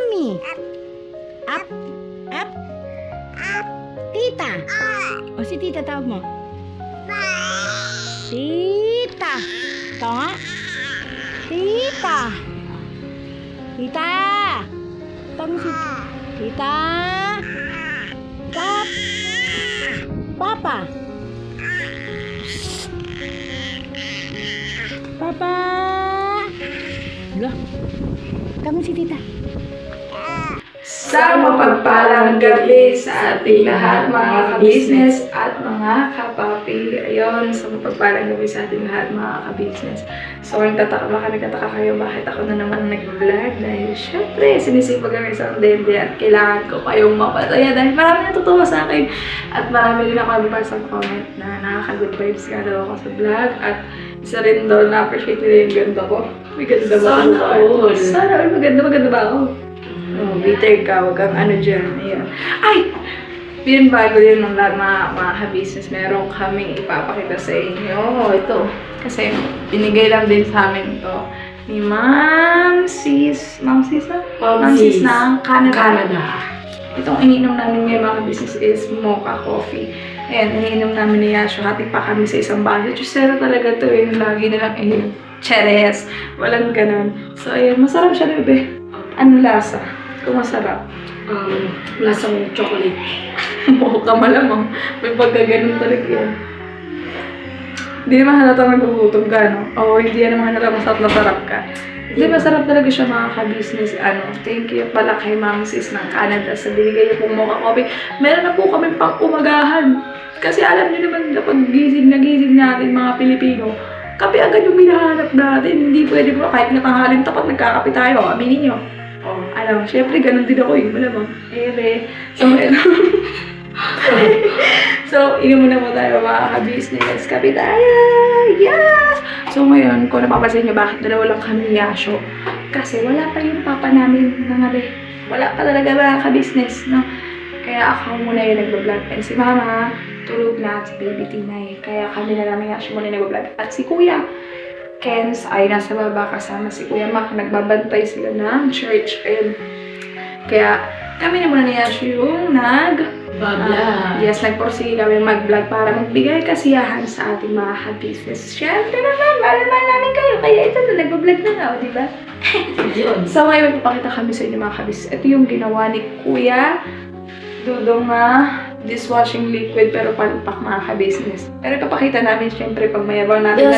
Mommy. Up. Up. Tita. O si tita tawag mo. Tita. Ito nga. Tita. Tita. Tawag mo si tita. Pap. Papa. Papa. Loh. Tawag mo si tita. Sa mapagpalang gabi sa ating lahat mga ka-business at mga kapapi. Ayun, sa mapagpalang gabi sa ating lahat mga ka-business. So, baka nagtataka kayo bakit ako na naman nag-vlog. Dahil syempre, sinisipag ang isang dede at kailangan ko kayong mapataya. Dahil marami natutuwa sa akin. At marami rin ako nababasang comment na nakaka-good vibes nga daw ako sa vlog. At isa rin doon na-appreciate nila yung ganda ko. May ganda ba ako? Sana all. Sana all. Maganda ba ako? Oh, bitter ka, wag kang ano dyan. Ayan. Ay! Bago yun ng lahat mga ka-business, meron kaming ipapakita sa inyo. Ito. Kasi binigay lang din sa amin ito ni Ma'am Sis ng Canada. Itong ininom namin ngayon mga ka-business is mocha coffee. Ayan, ininom namin ni Yasho. Hati pa kami sa isang baso. Chusero talaga ito eh. Lagi nilang cheres. Walang ganun. So, ayan. Masarap siya, bebe. Ano lasa? Kung masarap. Lasang chocolate. Mocha malamang. May pagkaganon talaga yan. Hindi naman halata nagbugutom ka, no? Oo, hindi yan naman halata masarap ka. Hindi, masarap talaga siya mga ka-business. Thank you pala kay Ma'am Sis ng Canada sa binigay niyo pong mocha coffee. Meron na po kami pang umagahan. Kasi alam niyo naman kapag gising natin mga Pilipino, kape agad yung hinahanap natin. Hindi pwede po kahit na tanghaling tapat nagkakape tayo. Aminin nyo. Syempre ganun din ako eh. Malamang. So, inom muna po tayo mga ka-business. Kape tayo! Yes! So, ngayon, kung napapansin nyo bakit dalawa lang kami Yasho. Kasi wala pa yung papa namin na ngabi. Wala pa talaga mga ka-business, no? Kaya ako muna yung nag-vlog. And si mama, tulog na si baby Tinay. Kaya kami na namin Yasho muna yung nag-vlog. At si kuya, Kens ay nasa baba kasama si Kuya Mac. Nagbabantay sila ng church. And kaya kami na muna ni Yasho yung nagporsige kami mag-vlog para magbigay kasiyahan sa ating mga ka-business. Siyempre naman, mahal namin kayo. Kaya ito na, nag-vlog na nga, diba? So ngayon, magpapakita kami sa inyo mga ka-business. Ito yung ginawa ni Kuya Dudong na dishwashing liquid pero palpak mga ka-business. Pero ipapakita namin siyempre pag mayabang natin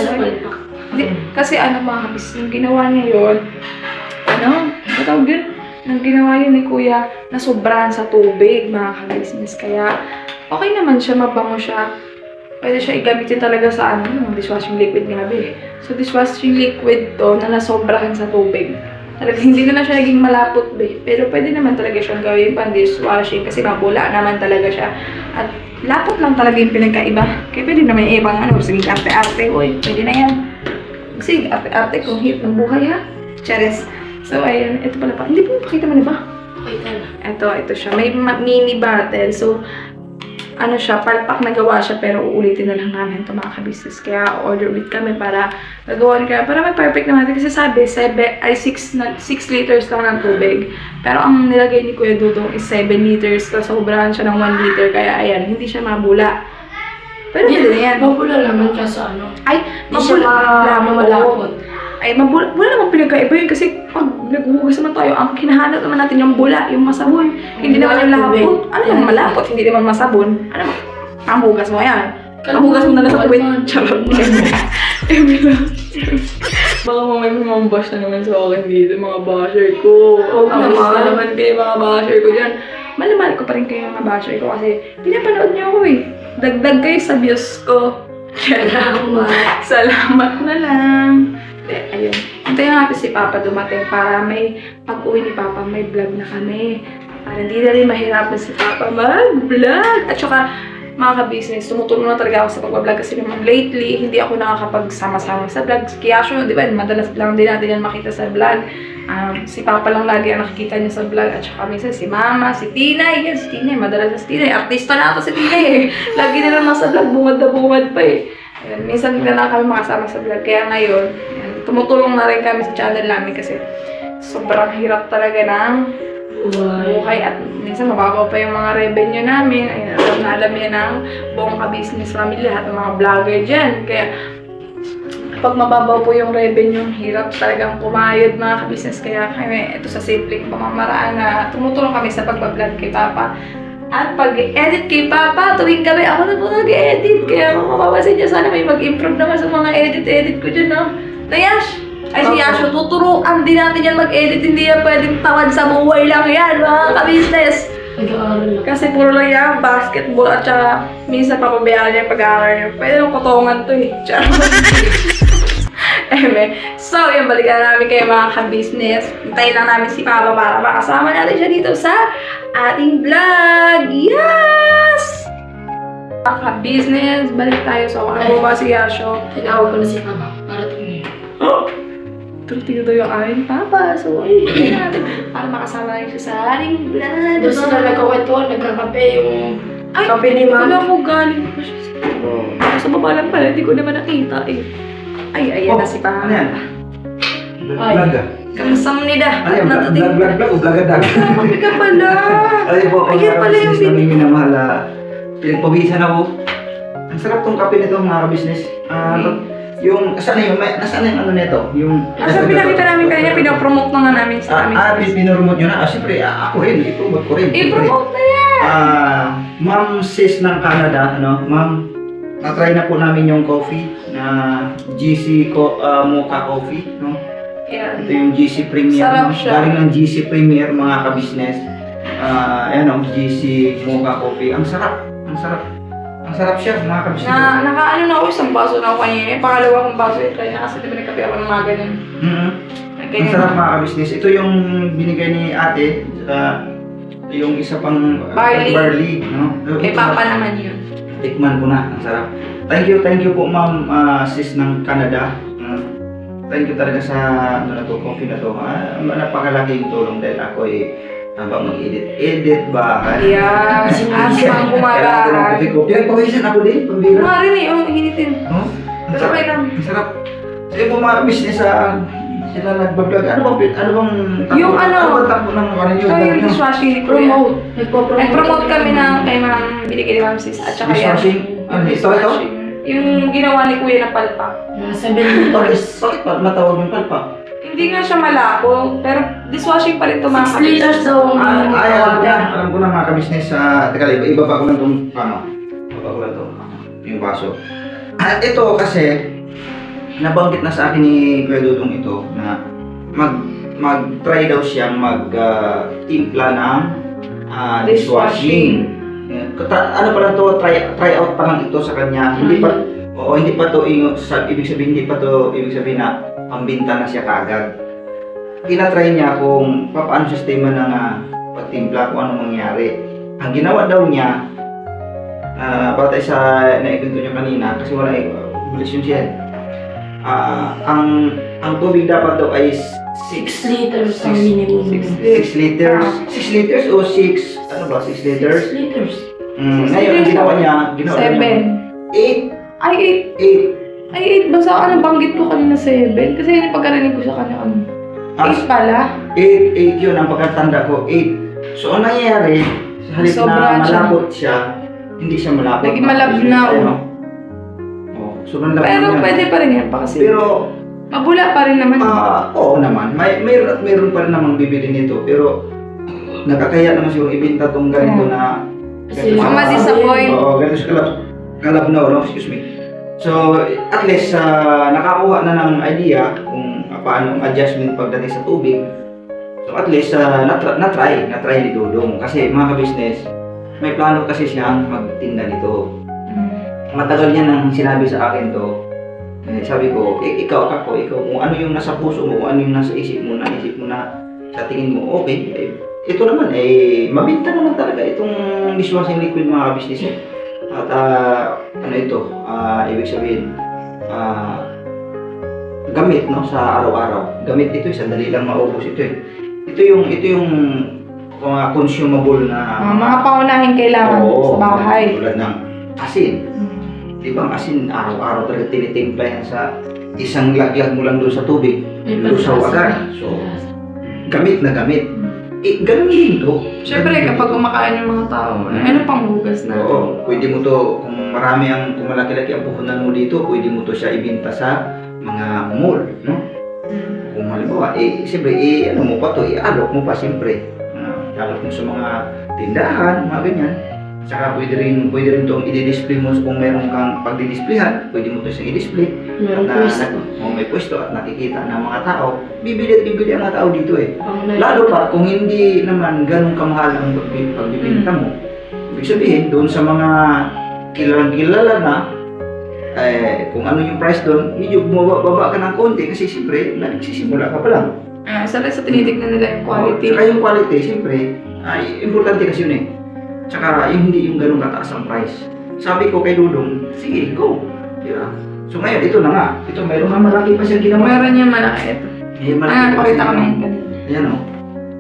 kasi mga ka-business, yung ginawa niya yun, matawag din, yung ginawa yun ni Kuya na sobrahan sa tubig mga ka-business. Kaya okay naman siya, mabango siya. Pwede siya igamitin talaga sa dishwashing liquid nga eh. So dishwashing liquid to na nasobrahan sa tubig. Talaga hindi na siya naging malapot pero pwede naman talaga siyang gawin pang dishwashing kasi mabula naman talaga siya. At lapot lang talaga yung pinagkaiba. Kaya pwede naman yung ibang sige arte-arte, pwede na yan. Sige, arte-arte kung hit ng buhay ha. Chares. So, ayun. Ito pala pa. Hindi po pakita mo na ba? Pakita na. Ito siya. May mini bottle. So, siya, palpak na gawa siya pero uulitin na lang namin ito mga ka-business. Kaya order ulit kami para gagawan ka. Para mag-perfect naman natin. Kasi sabi, 6 liters lang ng tubig. Pero ang nilagay ni Kuya Dudong is 7 liters. So, sobrahan siya ng 1 liter. Kaya ayan, hindi siya mabula. Pero hindi na yan. Mabula naman siya sa Ay, malapot. Ay, wala naman pinagkaiba yun kasi pag naghuhugas naman tayo, ang kinahanap naman natin yung bula, yung masabon. Hindi naman yung lapot. Ano yung malapot? Hindi naman masabon. Ang hugas mo yan. Ang hugas mo na lang sa tuwid. Charot. Baka may bash na naman sa akin dito, mga basher ko. Mahal naman kayo mga basher ko dyan. Mahal ko pa rin kayo mga basher ko kasi pinapanood niyo ako eh. Dagdag kayo sa views ko. Salamat na lang. Ayun. Hintayin natin si Papa dumating para may pag-uwi ni Papa, may vlog na kami. Para hindi na rin mahirapan si Papa mag-vlog. At saka, mga ka-business, tumutulong na talaga ako sa pag-vlog kasi naman lately, hindi ako nakakapagsama-sama sa vlog. Kaya siya, di ba, madalas lang din natin yan makita sa vlog. Si Papa lang lagi ang nakikita niya sa vlog. At saka minsan si Mama, si Tinay. Yan, si Tinay. Madalas na si Tinay. Artista na ako si Tinay eh. Lagi na lang nasa vlog. Bungad na bungad pa eh. Ayan, minsan na lang kami makasama sa vlog. Kaya ngayon, yan, tumutulong na rin kami sa channel namin kasi sobrang hirap talaga ng buhay at minsan mababaw pa yung mga revenue namin. Ayun, alam yan ng buong ka-business family, lahat ng mga vlogger dyan. Kaya pag mababaw po yung revenue, hirap talagang kumayod mga ka-business. Kaya kami, ito sa simpleng pamamaraan na tumutulong kami sa pagbablog kay Papa. At pag-edit kay Papa, tuwing gabi ako na po nag-edit. Kaya mapapasin niya, sana may mag-improve naman sa mga edit-edit ko dyan, no? Nayash! Ay si Yasho, tuturuan din natin yan mag-edit. Hindi yan pwedeng tawad sa buhay lang yan, mga ka-business. Nag-aaral lang. Kasi puro lang yan, basketball at saka minsan papabayaan niya yung pag-aaral niya. Pwede yung kotongan to eh. So, yung balikan namin kayo mga ka-business. Hintayin lang namin si Papa para makasama natin siya dito sa ating vlog. Yes! Mga ka-business, balik tayo sa walang ba si Yasho. Tinawag ko na si Mama para tingin. Tingnan daw yung amin, Papa. So, ayun natin. Para makasama natin siya sa ating vlog. Doon sila nagkakwentuhan, nagkakape yung kape ni Mama. Wala mo galing pa siya siguro. Sa baba lang pala, hindi ko naman nakita eh. Ay, ayan na si Papa. Ano yan? Ay. Vlog ah. Kamusam ni da. Ano yan? Vlog o vlogadag? Grabe ka pala. Ay po, Ayan pala yung business namin minamahal. Pinagpawisan ako. Ang sarap tong kape nito mga ka-business. Yung, nasaan na yung ano nito? Yung... Asa pinakita namin kanina, pinapromote na nga namin sa amin. Pinoromote nyo na. Siyempre, ako rin. I-promote ko rin. I-promote na yan! Ma'am Sis ng Canada, ano? Ma'am, na-try na po namin yung coffee na GC Mocha Coffee, no? Yan. Ito yung GC Premier, Sarap no? siya. Galing ng GC Premier, mga ka-business. Ayan o, GC Mocha Coffee. Ang sarap, ang sarap. Ang sarap siya, mga ka-business. Nakaano na ako, isang baso na ako kanina. Yung pangalawa kong baso yun kanina kasi diba nagkape ako ng mga ganyan. Ang sarap mga ka-business. Ito yung binigay ni ate, yung isa pang Barley. no? Kay Papa naman yun. Tikman ko na, ang sarap. Thank you po ma'am sis ng Canada. Thank you talaga sa ano na to, coffee na to. Napakalaking tulong dahil ako habang mag-edit bahay. Yeah, asmang kumarahan. Pawisan ako din, pambira. Mga rin eh, yung hinitin. No? Ang Pero sarap. okay lang. Ang sarap. Sa iyo po mga business sila nagbablog. Ano bang Yung ano? Ano bang takbo ng ano Ito yung dishwashing ni Kuya. Promote. Nagpo-promote. Nag-promote kami ng kay Ma'am, binigay ni Ma'am Sis at saka yan. Dishwashing? Ano, ito? Dishwashing. Yung ginawa ni Kuya na palpak. 7 liters. Bakit matawag yung palpa? Hindi nga siya malabo, pero dishwashing pa rin ito mga 6 liters daw ang Alam ko na mga ka-business. Teka, ibaba ko lang itong ibaba ko lang ito. Yung baso. Ito kasi, nabanggit na sa akin ni Kuya Dudong ito na mag-try daw siyang mag-timpla ng dishwashing. Ano pa lang to, try out pa lang ito sa kanya. Hindi pa to ibig sabihin na pambinta na siya kaagad. Tinatry niya kung paano sistema ng pagtimpla, kung ano mangyari. Ang ginawa daw niya, batay sa naikwento niya kanina, kasi wala evaluation siya. Ang tubig dapat daw ay 6 liters ang minimum. 6 liters. 6 liters o 6, ano ba, 6 liters? 6 liters. Ngayon, ang ginawa niya, 7. 8. Ay, 8. Ay, 8. Basta nabanggit ko kanina 7. Kasi yun yung pagkarinig ko sa kanya. 8 pala. 8 yun ang pagkatanda ko, 8. So, ang nangyayari, sa halip Sobra na siya. malapot siya, hindi siya malapot. Naging malabnaw. Sobrang labnaw Pero niya. pwede pa rin yan pa kasi. Pero, mabula pa rin naman. oo naman. Mayroon pa rin namang bibili nito. Pero, nakakaya naman siguro ibenta tong ganito na Kasi Mukhang ma-disappoint. Oo, ganito siya kalabnaw, no? Excuse me. So, at least, nakakuha na ng idea kung paano ang adjustment pagdating sa tubig. So, at least, na-try ni Dudong. Kasi, mga ka-business, may plano kasi siyang magtinda nito. Matagal niya nang sinabi sa akin to. Sabi ko, ikaw, kung ano yung nasa puso mo, kung ano yung nasa isip mo na sa tingin mo, okay. Ito naman, mabinta naman talaga itong dishwashing liquid mga ka-business. At ano ito, ibig sabihin, gamit no sa araw-araw. Gamit ito, sandali lang maubos ito eh. Ito yung mga consumable na Mga paunahing kailangan sa bahay. Tulad ng asin. Di ba ang asin araw-araw talaga tinitimpla yan sa isang laglag mo lang doon sa tubig. Lusaw agad. So, gamit na gamit. ganun din to. Siyempre, Ganun din kapag to. kumakain yung mga tao, ano pang hugas na? Oo, pwede mo to, kung malaki-laki ang puhunan mo dito, pwede mo to siya ibenta sa mga mall, no? Kung halimbawa, siyempre, ano mo pa to, i-alok mo pa siyempre. I-alok mo sa mga tindahan, mga ganyan. Saka pwede rin itong i-display mo kung meron kang pagdi-displayhan, pwede mo to siyang i-display. Meron pwesto. May pwesto at nakikita ng mga tao, bibili at bibili ang mga tao dito eh. Online. Lalo pa kung hindi naman ganun kamahal ang pagbibenta mo. Ibig sabihin, doon sa mga kilalang-kilala na, kung ano yung price doon, medyo bumababa ka ng konti kasi siyempre, nagsisimula ka pa lang. Sa tinitignan nila yung quality. Tsaka yung quality, siyempre, importante kasi yun eh. Tsaka hindi yung ganun kataas ang price. Sabi ko kay Dudong, sige, go. Yeah. So ngayon, ito na nga. Ito, mayroon nga malaki pa siyang ginawa. Meron yung malaki ito. Pakita kami. Ayan o.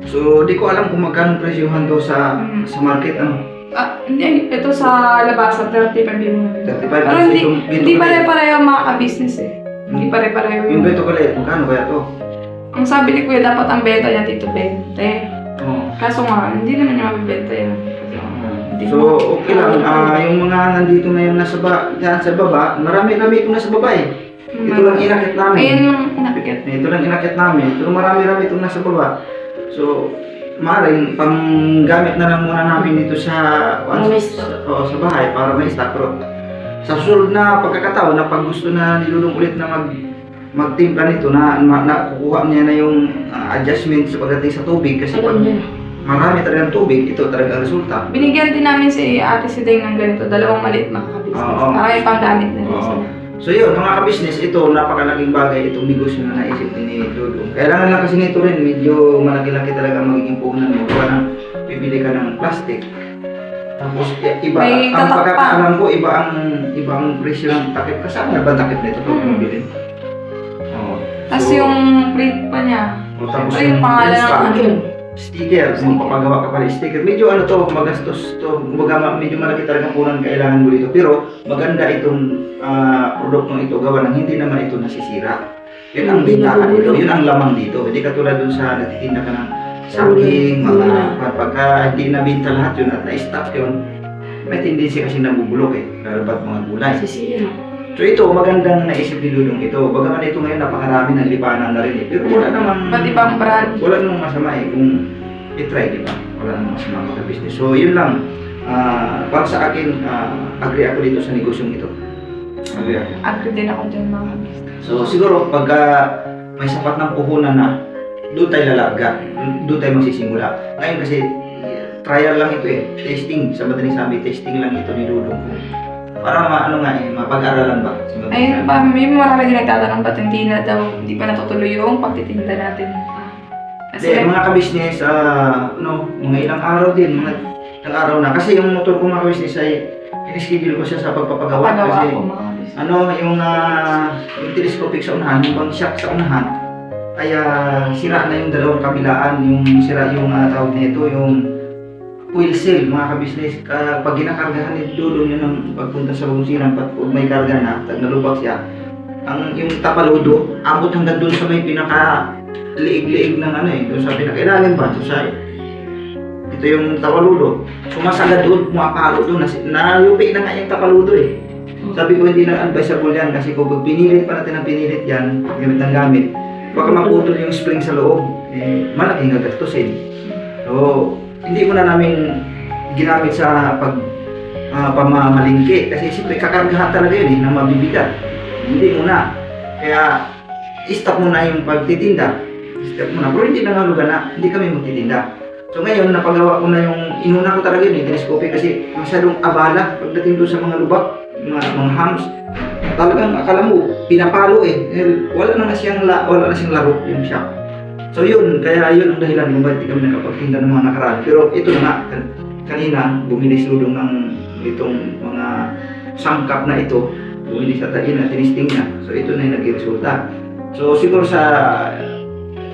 So, di ko alam kung magkano presyohan to sa market, ano. Hindi, ito sa labasa, 35 yung 35 pero kasi itong hindi pare-pareho mga ka-business eh. Hindi pare-pareho yung beto ko ulit, magkano kaya to? Ang sabi ni Kuya, dapat ang benta niya dito 20. Oo. Kaso nga, hindi naman niya mabibenta yun. So, okay lang. Yung mga nandito ngayon dyan sa baba, marami itong nasa baba eh. Ito lang inakit namin. Ayan yung inakit. Ito lang inakit namin. Pero marami itong nasa baba. So, maaaring panggamit na lang muna namin dito sa sa bahay para may stock. Pero sa susunod na pagkakataon na pag gusto na nilulong ulit na magtimpla nito na kukuha niya na yung adjustment sa pagdating sa tubig kasi pag marami talagang tubig, ito talaga ang resulta. Binigyan din namin si Ate Siday ng ganito, dalawang maliit mga ka-business. Para may pang-damit na rin sila. So yun, mga ka-business, ito napakalaking bagay itong negosyo na naisip ni Dudong. Kailangan lang kasi nito rin, medyo malaki-laki talaga magiging puhunan mo. Kung nang bibili ka ng plastic. Tapos iba, ang pagkakaalam ko, iba ang presyo ng takip. Kasama na ba takip nito ito kung bibili? Tapos yung print pa niya. Tapos yung pangalan ng sticker, kung papagawa ka pala sticker. Medyo ano to, magastos to. Kumbaga, medyo malaki talagang punan kailangan mo dito. Pero maganda itong produktong ito gawa ng hindi naman ito nasisira. Yun ang bintahan dito, yun ang lamang dito. Hindi katulad dun sa natitinda ka ng saging, pagka hindi nabinta lahat yun at na-stock yun, may tendency kasi nabubulok eh, lalabat mga gulay. So ito, magandang naisip ni Dudong ito. Bagaman ito ngayon napakarami ng lipanan na rin eh. Pero wala namang... Pati pang brand. Wala namang masama eh kung i-try, di ba? Wala namang masama mga business. So yun lang. Para sa akin, agree ako dito sa negosyong ito. Agree din ako dyan mga business. So siguro pag may sapat ng puhunan na, doon tayo lalarga. Doon tayo magsisimula. Ngayon kasi, trial lang ito eh. Testing. Sa madaling sabi, testing lang ito ni Dudong. Para mapag-aralan ba? Ayun pa, may marami din nagtatanong ba't hindi pa natutuloy yung pagtitinda natin. Kasi mga ka-business, mga ilang araw din, mga ilang araw na. Kasi yung motor ko mga ka-business ay in-schedule ko siya sa pagpapagawa. Kasi yung telescopic sa unahan, yung bang shock sa unahan, ay sira na yung dalawang kabilaan, yung sira yung tawag nito, yung fuel cell, mga ka-business. Pag ginakargahan ni Dudong yun ang pagpunta sa bungsinan, pag may karga na, nalubak siya, yung tapaludo, abot hanggang doon sa may pinaka liig-liig ng doon sa pinaka-ilalim ba, ito yung tapaludo. Sumasagad doon, pumapalo doon, nayupi na nga yung tapaludo eh. Sabi ko hindi na advisable yan kasi kung pinilit pa natin ang pinilit yan, gamit ng gamit, baka maputol yung spring sa loob, malaking gagastusin. So, hindi mo na namin ginamit sa pamamalingki kasi siyempre kakargahan talaga yun na mabibigat. Hindi mo na. Kaya i-stop mo na yung pagtitinda. I-stop mo na. Pero hindi na nga lugar na hindi kami magtitinda. So ngayon napagawa ko na yung inuna ko talaga yun telescope kasi masyadong abala pagdating doon sa mga lubak, mga hams. Talagang akala mo pinapalo wala na siyang laro yung shop. So yun, kaya yun ang dahilan kung bakit kami nakapagtinda ng mga nakaraan. Pero ito na nga, kanina bumili si Dudong ng itong mga sangkap na ito. Bumili sa tain na tinisting niya. So ito na yung naging resulta. So siguro sa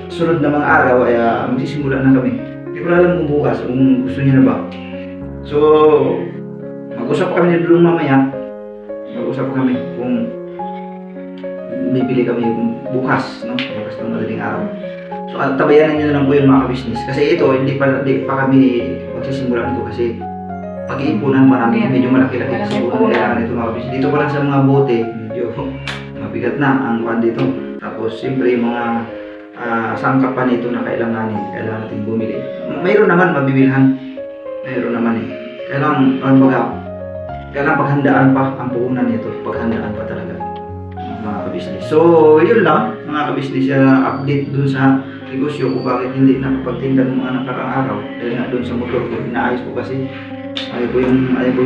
sunod na mga araw ay magsisimula na kami. Hindi ko alam kung bukas kung gusto niya na ba. So mag-usap kami ni Dudong mamaya. Mag-usap kami kung bibili kami bukas, no? Bukas ng madaling araw. So So, at tabayanan nyo na lang po yung mga ka-business. Kasi ito, hindi pa kami magsisimulan ito kasi pag-iipunan marami, medyo malaki-laki kasi kailangan ito mga ka-business. Dito pa lang sa mga bote, medyo mabigat na ang kwan dito. Tapos, siyempre, yung mga sangkapan nito na kailangan natin bumili. Mayroon naman mabibilhan. Mayroon naman kailangan paghandaan pa ang puhunan nito. Paghandaan pa talaga mga ka-business. So, yun lang mga ka-business, update dun sa negosyo kung bakit hindi nakapagtinda ng mga nakaraang araw. Dahil nga dun sa motor ko, inaayos ko kasi ayaw ko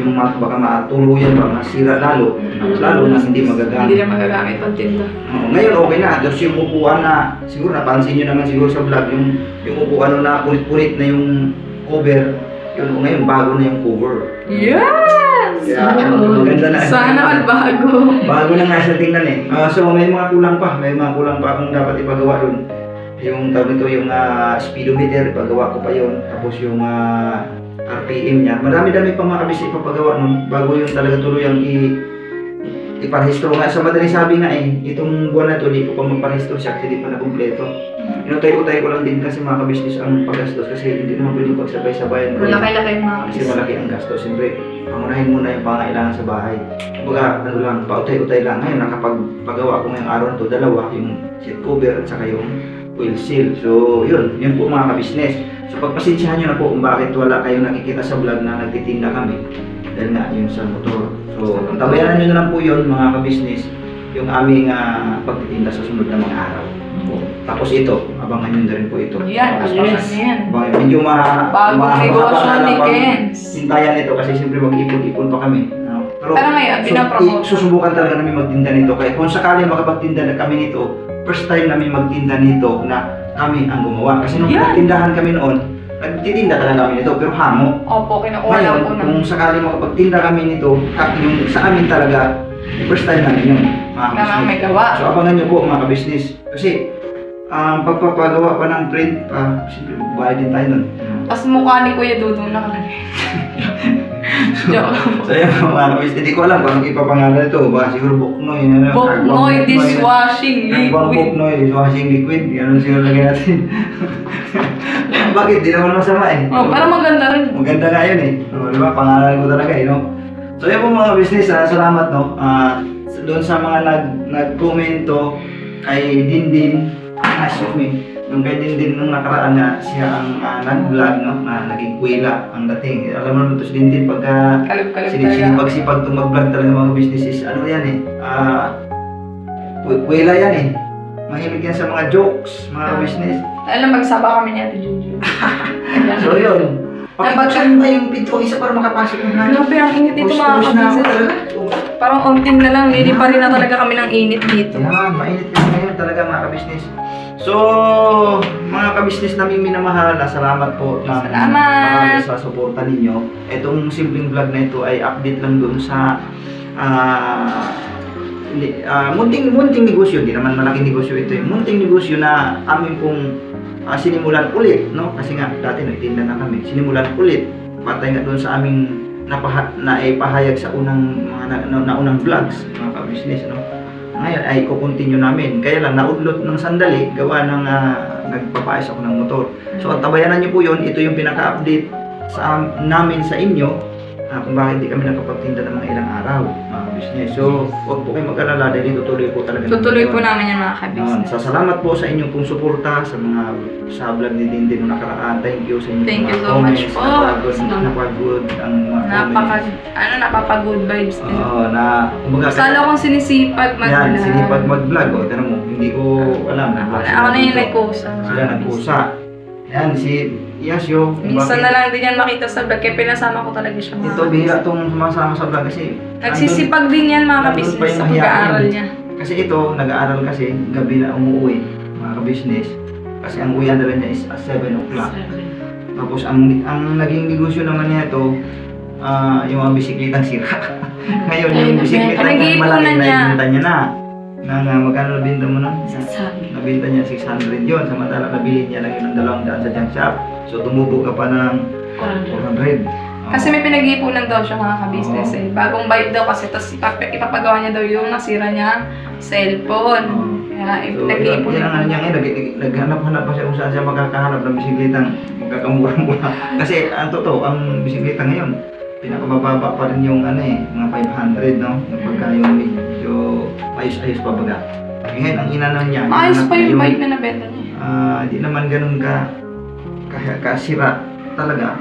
yung baka matuluyan ba, masira lalo na hindi magagamit. Hindi na magagamit ang tinda. Ngayon okay na, tapos yung upuan na, siguro napansin nyo naman siguro sa vlog, yung upuan na punit-punit na yung cover, yun ngayon bago na yung cover. Yes! Maganda na. Sana all bago. Bago na nga siya tingnan eh. So may mga kulang pa akong dapat ipagawa dun. Yung tawag nito, yung speedometer, ipagawa ko pa yun. Tapos yung RPM niya. Marami-dami pa mga kabis ipapagawa nun bago yung talaga tuluyang iparehistro nga. Sa madaling sabi nga itong buwan na to, di ko pa magparehistro siya kasi di pa nakumpleto. Inutay-utay ko lang din kasi mga kabisnes ang paggastos kasi hindi naman pwede pagsabay-sabayan. Malaki-laki mga kasi malaki ang gastos. Siyempre, pangunahin muna yung pangailangan sa bahay. Kumbaga, pautay-utay lang. Ngayon, nakapagpagawa ko ngayong araw na to, dalawa, yung seat cover at saka yung wheel seal. So, yun po mga kabisnes. So, pagpasensyahan nyo na po kung bakit wala kayong nakikita sa vlog na nagtitinda kami. Dahil nga, yung sa motor. So, tabayanan nyo na lang po yun mga kabisnes, yung aming pagtitinda sa sunod na mga araw. Tapos ito, abangan nyo na rin po ito. Yan, yan. Medyo bagong negosyo ni Kens. Hintayan ito kasi siyempre mag-ipon-ipon pa kami. Pero ngayon, pinapromote. Susubukan talaga namin magtinda nito. Kaya kung sakali makapagtinda na kami nito, first time namin magtinda nito na kami ang gumawa. Kasi nung nagtindahan kami noon, nagtitinda talaga kami nito, pero hango. Opo, kinukuha lang po na. Kung sakali makapagtinda kami nito, yung sa amin talaga, first time namin yun. Kailangan may gawa. So abangan nyo po mga ka-business. Kasi, pagpapagawa pa ng print, siyempre bayad din tayo nun. Tapos mukha ni Kuya Dudong nakalagay. Joke. So yun mga ka-business, hindi ko alam kung anong ipapangalan ito. Baka siguro Boknoy. Boknoy dishwashing liquid. Boknoy dishwashing liquid. Ganun siguro lagay natin. Bakit? Di naman masama eh. Parang maganda rin. Maganda nga yun eh. Diba? Pangalan ko talaga eh. No? So yun po mga business, salamat no. Doon sa mga nag-commento kay Dindin, excuse me, nung kay Dindin nung nakaraan na siya ang nag-vlog no, na naging kuwila ang dating. Alam mo naman ito si Dindin pagka sinipag-sipag itong mag-vlog talaga mga businesses, ano yan eh, kuwila yan eh. Mahilig yan sa mga jokes, mga business. Alam, magsaba kami ni Ate Juju. So yun. Pakipagsan ba yung pinto isa para makapasok ng hangin? Grabe, ang init dito mga kabisnes. Parang onting na lang, hindi pa rin na talaga kami ng init dito. Yan, mainit kasi ngayon talaga mga kabisnes. So, mga kabisnes namin minamahal, salamat po na marami sa suporta ninyo. Itong simpleng vlog na ito ay update lang doon sa munting negosyo, hindi naman malaking negosyo ito. Munting negosyo na amin pong sinimulan ulit, no? Kasi nga dati nagtinda na kami. Sinimulan ulit. Patay nga doon sa aming naipahayag sa unang naunang vlogs, mga ka-business, no? Ngayon ay kukontinue namin. Kaya lang naudlot ng sandali gawa ng nagpapaayos ako ng motor. So tabayanan niyo po 'yon. Ito yung pinaka-update namin sa inyo. Kung bakit hindi kami nakapagtinda ng mga ilang araw, mga business. So, huwag po kayong mag-alala dahil tutuloy po talaga. Tutuloy po namin yan mga ka-business. Salamat po sa inyong pong suporta sa vlog ni Dindin nung nakaraan. Thank you sa inyong Thank you so much po. Napag-good ang mga comments. Napapa-good vibes din. Oo, Sala kong sinisipag mag-vlog. Yan, sinipag mag-vlog. O, tanong mo, hindi ko alam. Ako na yung nagkusa. Sila nagkusa. Yan, si Yasyo. Minsan na lang din yan makita sa vlog, kaya pinasama ko talaga siya. Ito, bihira itong sumasama sa vlog kasi nagsisipag din yan mga ka-business sa pag-aaral niya. Kasi ito, nag-aaral kasi, gabi na umuwi, mga ka-business. Kasi ang uwian nila niya is 7 o'clock. Tapos ang naging negosyo naman niya ito, yung mga bisiklitang sira. Ngayon, yung bisiklita niya malaki na ibinta niya na. Magkano nabinta mo na? Nabinta niya 600 yun. Samantala nabili niya lang yun ng 200 sa junk shop. So tumubo ka pa ng 400. Kasi may pinag-iipunan daw siya mga ka-business eh. Bagong bike daw kasi, tapos ipapagawa niya daw yung nasira niya cellphone. Kaya So, nag-iipon. yan ang ano niya ngayon, naghanap-hanap pa siya kung saan siya makakahanap ng bisiklitang magkakamura-mura. Kasi ang totoo, ang bisikleta ngayon, pinakamababa pa rin yung mga 500, no? Pagka yung medyo ayos-ayos pa baga. Ngayon, ang inano niya, Ayos pa yung bike na nabenta niya. Hindi naman ganun kasira talaga.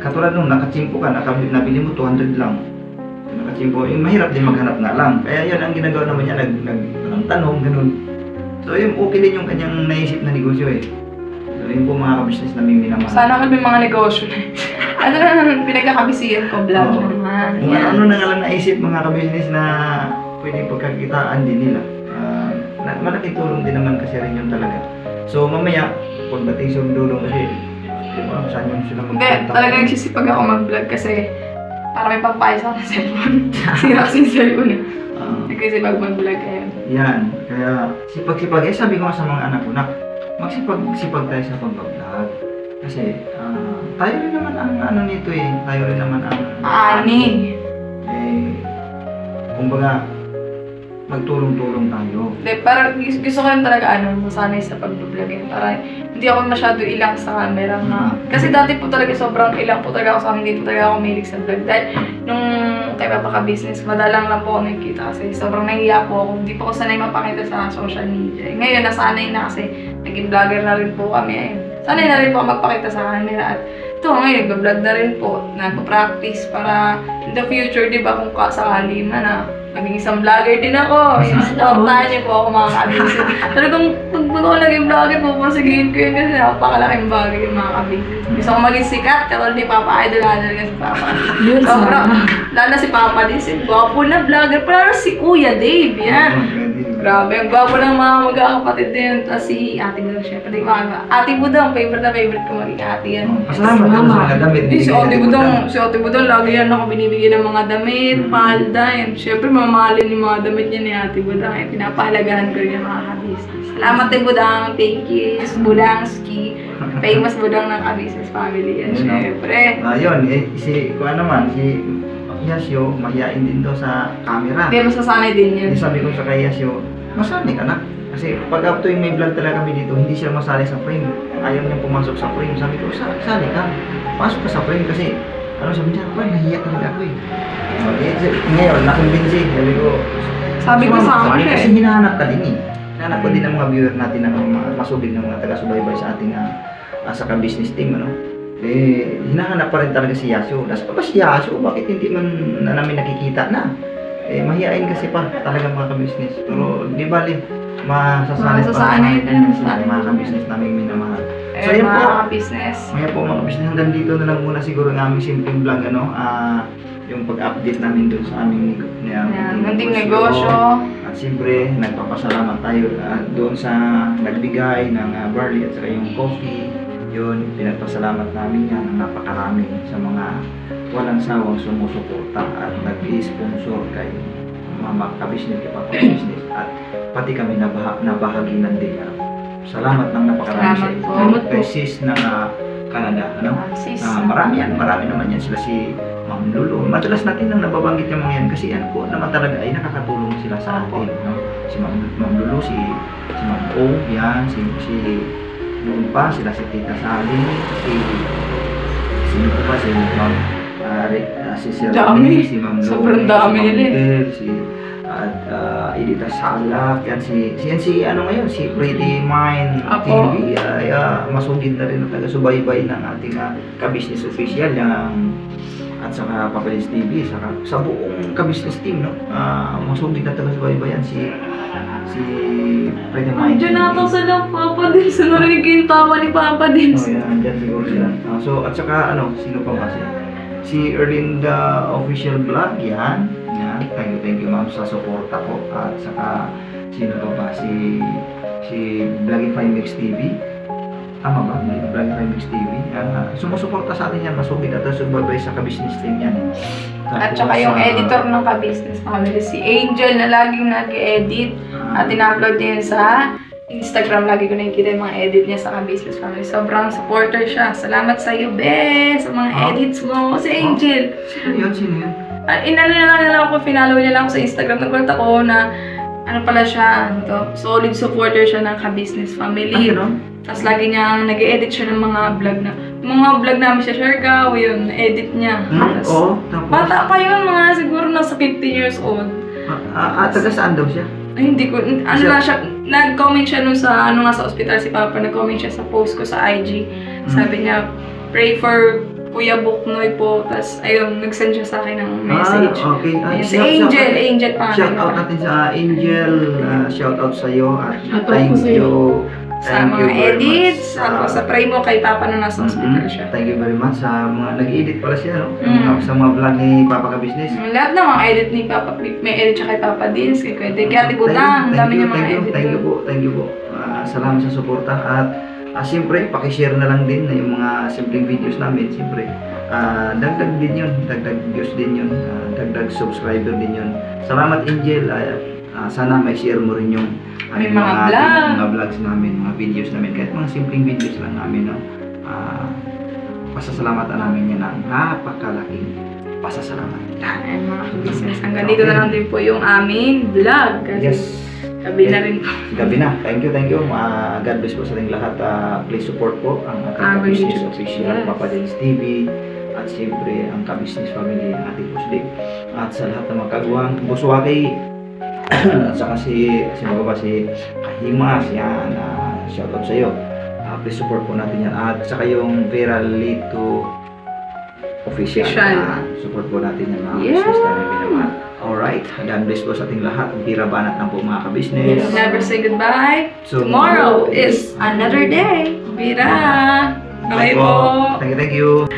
Katulad nung nakachimpo ka, nabili mo 200 lang. Nakachimpo, yung mahirap din maghanap nga lang. Kaya yun ang ginagawa naman niya, nagtanong, ganun. So yun, okay din yung kanyang naisip na negosyo eh. So yun po mga ka-business na may minamahal. Sana kami mga negosyo na. Ano na pinagkakabisiyan ko, vlog Oo. naman. Kung ano na nga lang naisip mga ka-business na pwede pagkakitaan din nila. Malaking tulong din naman kasi rin yun talaga. So mamaya, pagdating sa dulo kasi, saan yun sila Hindi, talaga nagsisipag ako mag-vlog kasi para may pampayos ako sa cellphone. Sira kasi yung cellphone eh. Nagsisipag mag-vlog kayo. Yan, kaya sipag-sipag. Sabi ko nga sa mga anak ko na magsipag-sipag tayo sa pag-vlog. Kasi tayo rin naman ang ano nito eh. Tayo rin naman ang Ani. kumbaga, magtulong-tulong tayo. Hindi, parang gusto ko rin talaga masanay sa pag-vlog yun. Para hindi ako masyado ilang sa camera nga. Kasi dati po talaga sobrang ilang po talaga ako sa akin. Hindi po talaga ako mahilig sa vlog. Dahil nung kay Papaka-business, madalang lang po ako nakikita kasi sobrang nahiya po ako. Hindi po ako sanay mapakita sa social media. Ngayon, nasanay na kasi naging vlogger na rin po kami. Ayun. Sanay na rin po ako magpakita sa camera. At ito ngayon, nag-vlog na rin po. Nagpa-practice para in the future, di ba, kung sakali man na naging isang vlogger din ako. Supportahan niyo po ako mga ka-business. Talagang pag ako naging vlogger po, pasigihin ko yun kasi napakalaking bagay yung mga ka-business. Gusto ko maging sikat, katulad ni Papa, idol talaga si Papa. Sobrang, lalo na si Papa din, si gwapo na vlogger. Pero si Kuya Dave, yan. Grabe, ang gwapo ng mga magkakapatid din. Tapos si Ate Budong, syempre. Ate Budong, favorite na favorite ko maging ate yan. Pasalamat ka sa mga damit. Si Ate Budong, lagi yan ako binibigyan ng mga damit, palda, yan. Syempre, mamahalin yung mga damit niya ni Ate Budong. Pinapahalagahan ko rin yung mga ka-business. Salamat Ate Budong, thank you. Budangski, famous Budong ng ka-business family yan. Syempre. Yun, kung ano naman, si Yasio, mahihain din daw sa camera. Hindi, masasanay din yun. Sabi ko sa kay Yasio, masanay ka na. Kasi pag up to yung may vlog talaga kami dito, hindi siya masali sa frame. Ayaw niya pumasok sa frame. Sabi ko, sali ka. Pasok ka sa frame kasi, sabi niya, nahiya talaga ako eh. Ngayon, nakumbinsi. Sabi ko sama siya Kasi hinahanap ka din eh. Hinahanap ko din ng mga viewer natin na mga masubig ng mga taga-subaybay sa ating sa ka-business team, hinahanap pa rin talaga si Yasio. Nasa pa si Yasio? Bakit hindi man namin nakikita na? Mahihain kasi pa talaga mga ka-business. Pero di bali, masasanay din sa mga ka-business namin minamahal. So yun po, mga business. Ngayon po mga business, hanggang dito na lang muna siguro ng aming simpleng vlog, yung pag-update namin dun sa aming munting negosyo. At siyempre, nagpapasalamat tayo doon sa nagbigay ng barley at saka yung coffee. Yun, pinagpasalamat namin yan ng napakarami sa mga walang sawang sumusuporta at nag-i-sponsor kay mga ka-business, kay Papaka-business at pati kami nabahaginan din. Salamat ng napakarami sa inyo. Kay sis ng Canada, marami naman yan sila si Ma'am Lulu. Madalas natin nang nababanggit yung mga yan kasi yan po naman talaga ay nakakatulong sila sa atin. Si Ma'am Lulu, si Ma'am O, yan, si noon pa, sila si Tita Sally, sino pa, si Ma'am si Sir Rene, si Ma'am Lulu, sobrang dami nila si Edita Salak, yan si ano ngayon, si Pretty Mind TV, masugid na rin na taga-subaybay ng ating ka-business official, at saka Papalis TV, sa buong ka-business team, masugid na taga-subaybay yan, si Pretty Mind. Diyan natin sa lang Papa din, sa narinig yung tawa ni Papa din. Yan, dyan siguro sila. So, at saka sino pa ba si Erlinda Official Vlog, yan. Thank you ma'am sa suporta ko. At saka sino pa ba? Si Vlogify Mix TV. Tama ba? Vlogify Mix TV. Sumusuporta sa atin yan. Masugid at subaybay sa ka-business team yan. At saka yung editor ng ka-business family, si Angel na laging nag-edit. At in-upload din sa Instagram. Lagi ko nakikita yung mga edit niya sa ka-business family. Sobrang supporter siya. Salamat sa iyo, Ben, sa mga edits mo. Si Angel. Sino yun? Inano na lang ako, finalo niya lang ako sa Instagram. Nagkwenta ko na ano pala siya, solid supporter siya ng ka-business family. Tapos lagi niyang nag-edit siya ng mga vlog namin siya, Siargao, yun, edit niya. Oo, tapos? Bata pa yun, mga siguro nasa 15 years old. Taga saan daw siya? Ay, hindi ko, lang siya, nag-comment siya nung sa, sa ospital si Papa, nag-comment siya sa post ko sa IG. Sabi niya, pray for Kuya Buknoy po. Tapos, ayun, nag-send siya sa akin ng message. Okay. Si Angel pa. Shout out natin sa Angel. Shout out sa iyo. At thank you. Sa mga edits. Sa pray mo kay Papa na nasa hospital siya. Thank you very much sa mga nag-edit pala siya, no? Sa mga vlog ni Papa Ka Business. Lahat ng mga edit ni Papa, may edit siya kay Papa Dins, kay Kati Butang, dami niya mga edit. Thank you po. Salamat sa suporta at siyempre, pakishare na lang din yung mga simpleng videos namin. Siyempre, dagdag din yun, dagdag views din yun, dagdag subscriber din yun. Salamat, Angel. Sana may share mo rin yung mga vlogs namin, mga videos namin. Kahit mga simpleng videos lang namin, no? Pasasalamatan namin yan ng napakalaking pasasalamatan. Mga business. Hanggang dito na lang din po yung aming vlog. Yes. Gabi na rin po. Gabi na. Thank you. God bless po sa ating lahat. Please support po ang ating Ka-Business Official, Papa Dins TV, at siyempre ang Ka-Business Family, ang ating Pusdik. At sa lahat ng mga kagawang Buswaki, at saka si Kahimas, yan, shoutout sa iyo. Please support po natin yan. At saka yung Viral Lito Official. Support po natin yan, mga business namin minamahal. Alright, God bless po sa ating lahat. Bira banat lang po mga ka-business. Never say goodbye. Tomorrow is another day. Bira. Bye po. Thank you.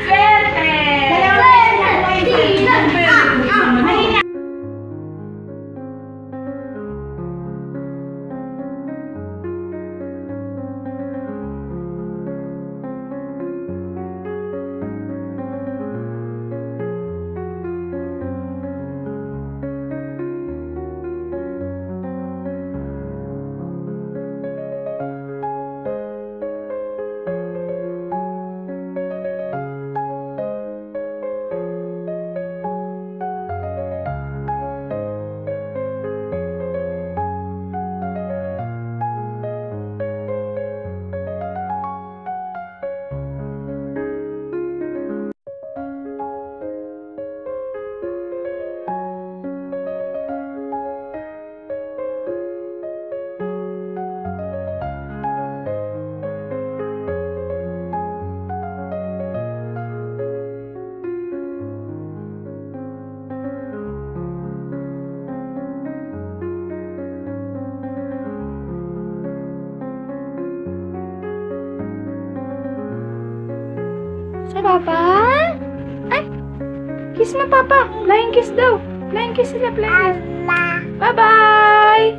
Sa Papa? Ay! Kiss mo, Papa. Flying kiss daw. Flying kiss sila, flying kiss. Bye-bye!